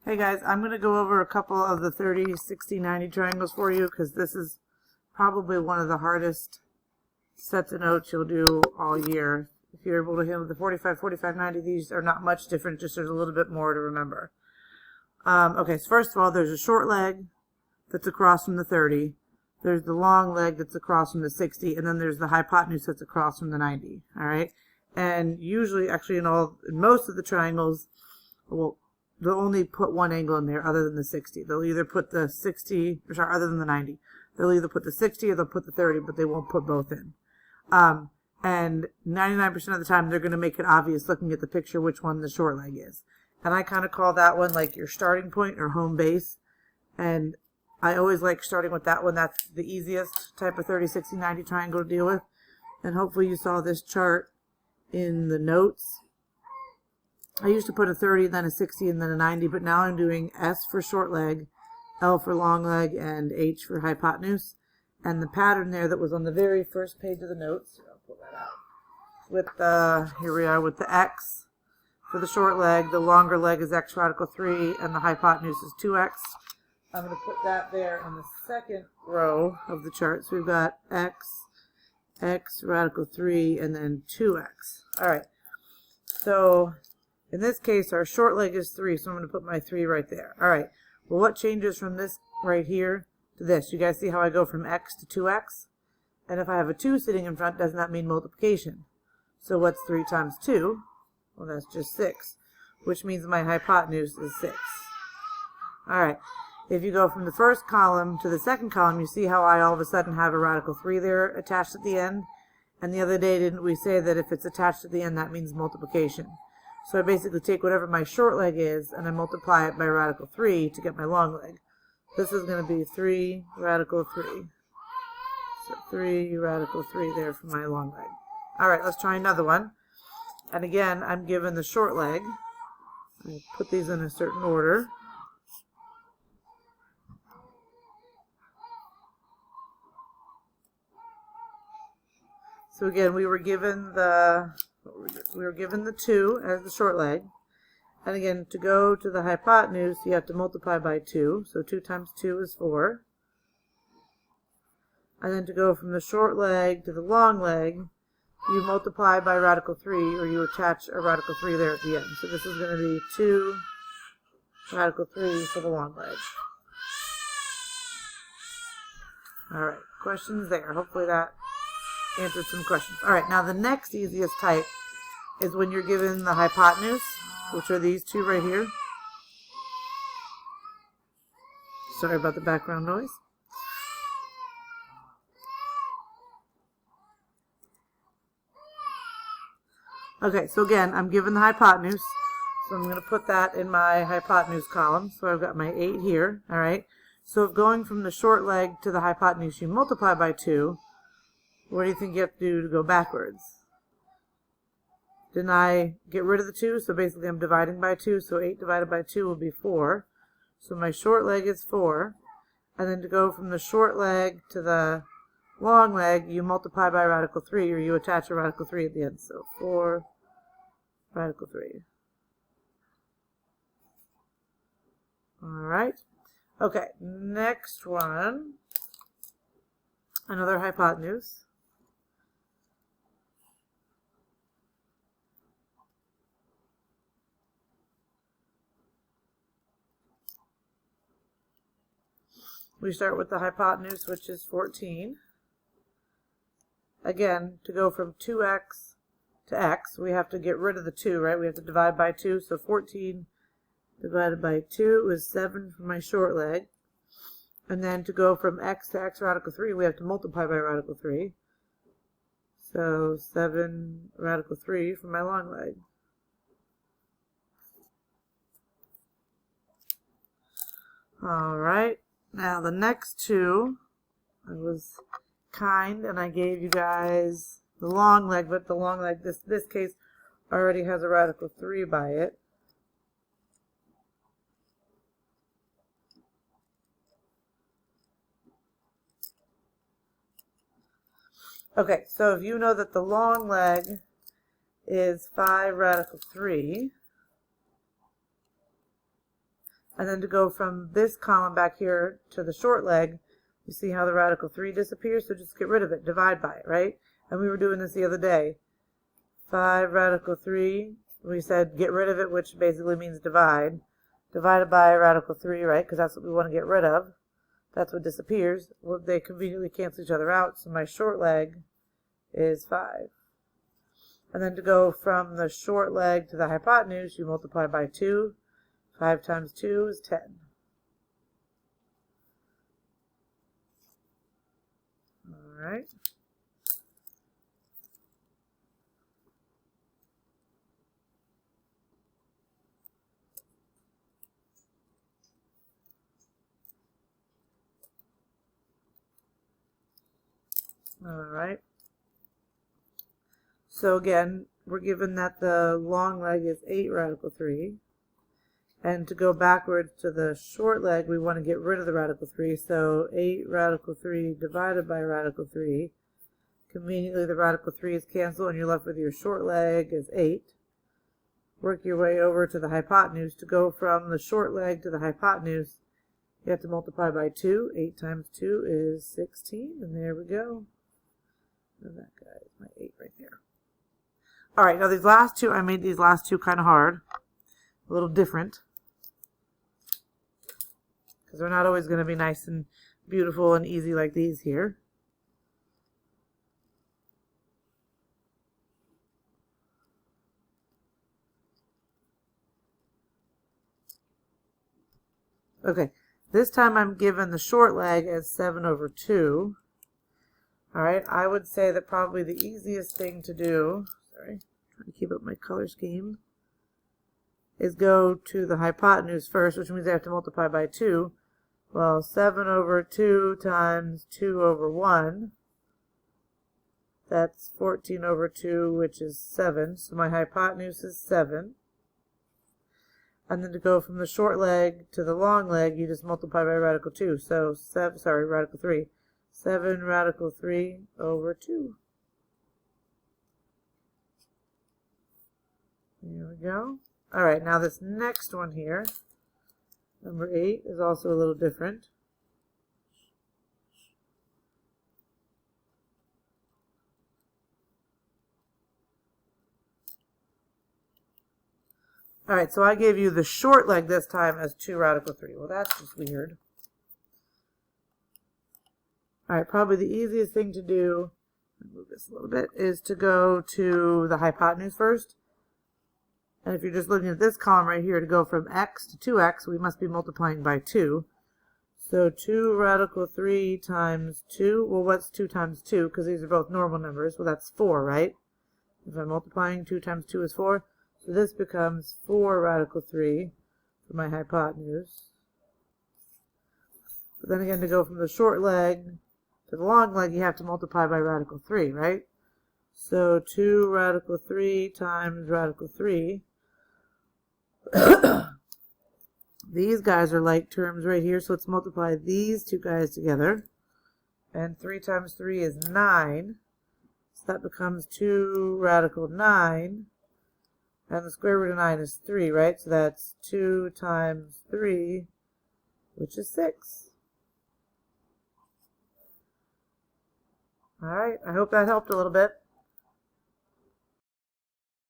Hey guys, I'm going to go over a couple of the 30, 60, 90 triangles for you because this is probably one of the hardest sets of notes you'll do all year. If you're able to handle the 45, 45, 90, these are not much different, just there's a little bit more to remember. Okay, so first of all, there's a short leg that's across from the 30. There's the long leg that's across from the 60, and then there's the hypotenuse that's across from the 90. All right, and usually, actually, in most of the triangles, well, they'll only put one angle in there other than the 60. They'll either put the 60, or sorry, other than the 90. They'll either put the 60 or they'll put the 30, but they won't put both in. And 99% of the time, they're going to make it obvious looking at the picture which one the short leg is. And I kind of call that one like your starting point or home base. And I always like starting with that one. That's the easiest type of 30, 60, 90 triangle to deal with. And hopefully you saw this chart in the notes. I used to put a 30, then a 60, and then a 90, but now I'm doing S for short leg, L for long leg, and H for hypotenuse. And the pattern there that was on the very first page of the notes, I'll pull that out, with the, here we are with the X for the short leg, the longer leg is X radical 3, and the hypotenuse is 2X. I'm going to put that there in the second row of the chart. So we've got X, X radical 3, and then 2X. All right, so in this case, our short leg is 3, so I'm going to put my 3 right there. All right. Well, what changes from this right here to this? You guys see how I go from X to 2X? And if I have a 2 sitting in front, doesn't that mean multiplication? So what's 3 times 2? Well, that's just 6, which means my hypotenuse is 6. All right. If you go from the first column to the second column, you see how I all of a sudden have a radical 3 there attached at the end? And the other day, didn't we say that if it's attached at the end, that means multiplication? So I basically take whatever my short leg is and I multiply it by radical 3 to get my long leg. This is going to be 3 radical 3. So 3 radical 3 there for my long leg. All right, let's try another one. And again, I'm given the short leg. I put these in a certain order. So again, we were given the 2 as the short leg. And again, to go to the hypotenuse, you have to multiply by 2. So 2 times 2 is 4. And then to go from the short leg to the long leg, you multiply by radical 3, or you attach a radical 3 there at the end. So this is going to be 2 radical 3 for the long leg. All right, questions there. Hopefully that answered some questions. All right, now the next easiest type is when you're given the hypotenuse, which are these two right here. Sorry about the background noise. Okay, so again, I'm given the hypotenuse, so I'm going to put that in my hypotenuse column. So I've got my 8 here, all right? So if going from the short leg to the hypotenuse, you multiply by 2, what do you think you have to do to go backwards? Didn't I get rid of the 2? So basically I'm dividing by 2. So 8 divided by 2 will be 4. So my short leg is 4. And then to go from the short leg to the long leg, you multiply by radical 3, or you attach a radical 3 at the end. So 4 radical 3. All right. Okay, next one. Another hypotenuse. We start with the hypotenuse, which is 14. Again, to go from 2x to x, we have to get rid of the 2, right? We have to divide by 2. So 14 divided by 2 is 7 for my short leg. And then to go from x to x radical 3, we have to multiply by radical 3. So 7 radical 3 for my long leg. All right. Now the next two, I was kind and I gave you guys the long leg, but the long leg, this case already has a radical 3 by it. Okay, so if you know that the long leg is 5 radical 3, And then to go from this column back here to the short leg, you see how the radical 3 disappears? So just get rid of it, divide by it, right? And we were doing this the other day. 5 radical 3, we said get rid of it, which basically means divide. Divided by radical 3, right? Because that's what we want to get rid of. That's what disappears. Well, they conveniently cancel each other out, so my short leg is 5. And then to go from the short leg to the hypotenuse, you multiply by 2. 5 times 2 is 10. All right. All right. So again, we're given that the long leg is 8 radical 3. And to go backwards to the short leg, we want to get rid of the radical 3. So 8 radical 3 divided by radical 3. Conveniently, the radical 3 is canceled, and you're left with your short leg is 8. Work your way over to the hypotenuse. To go from the short leg to the hypotenuse, you have to multiply by 2. 8 times 2 is 16, and there we go. And that guy is my 8 right there. All right, now these last two, I made these last two kind of hard, a little different, because they're not always going to be nice and beautiful and easy like these here. Okay, this time I'm given the short leg as 7 over 2. All right, I would say that probably the easiest thing to do, sorry, trying to keep up my color scheme, is go to the hypotenuse first, which means I have to multiply by 2. Well, 7 over 2 times 2 over 1, that's 14 over 2, which is 7. So my hypotenuse is 7. And then to go from the short leg to the long leg, you just multiply by radical 2. So, radical 3. 7 radical 3 over 2. There we go. All right, now this next one here, number 8, is also a little different. All right, so I gave you the short leg this time as 2 radical 3. Well, that's just weird. All right, probably the easiest thing to do, move this a little bit, is to go to the hypotenuse first. And if you're just looking at this column right here, to go from x to 2x, we must be multiplying by 2. So 2 radical 3 times 2, well, what's 2 times 2? Because these are both normal numbers. Well, that's 4, right? If I'm multiplying, 2 times 2 is 4. So this becomes 4 radical 3 for my hypotenuse. But then again, to go from the short leg to the long leg, you have to multiply by radical 3, right? So 2 radical 3 times radical 3. These guys are like terms right here, so let's multiply these two guys together. And 3 times 3 is 9. So that becomes 2 radical 9. And the square root of 9 is 3, right? So that's 2 times 3, which is 6. All right, I hope that helped a little bit.